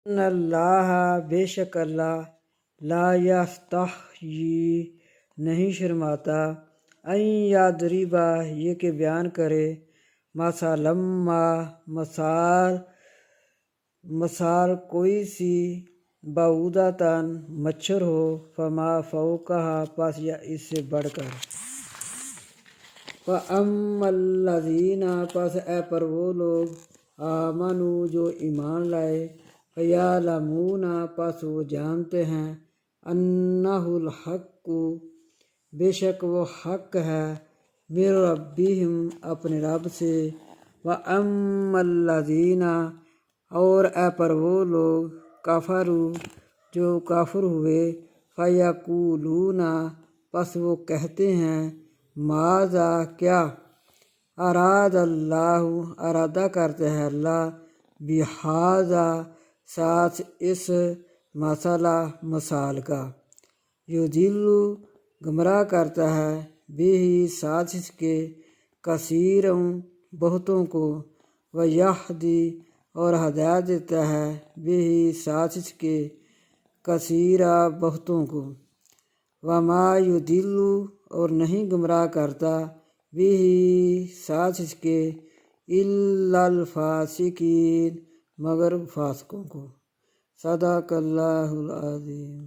ان اللہ بے شک اللہ لا یستحیی نہیں شرماتا ان یضربا یہ کہ بیان کرے مثلا مثال کوئی سی بعودتاً مچھر ہو فما فوقہا پس یا اس سے بڑھ کر فَأَمَّا الَّذِينَ پس اے پر وہ لوگ آمنوا جو ایمان لائے فَيَعْلَمُونَ پس وہ جانتے ہیں أَنَّهُ الْحَقُّ بے شک وہ حق ہے من ربہم اپنے رب سے وَأَمَّا الَّذِينَ اور اے پر وہ لوگ کفروا جو کافر ہوئے فَيَقُولُونَ پس وہ کہتے ہیں ماذا کیا اراد اللہ ارادہ کرتے ہیں اللہ بہذا ساتھ اس مسئلہ مثال کا یضل گمراہ کرتا ہے بھی ساتھ اس کے کثیروں بہتوں کو ویہدی اور ہدایت دیتا ہے بھی ساتھ اس کے کثیرہ بہتوں کو وما یضل اور نہیں گمراہ کرتا بھی ساتھ اس کے الا الفاسقین مگر فاسقوں کو صدق اللہ العظیم۔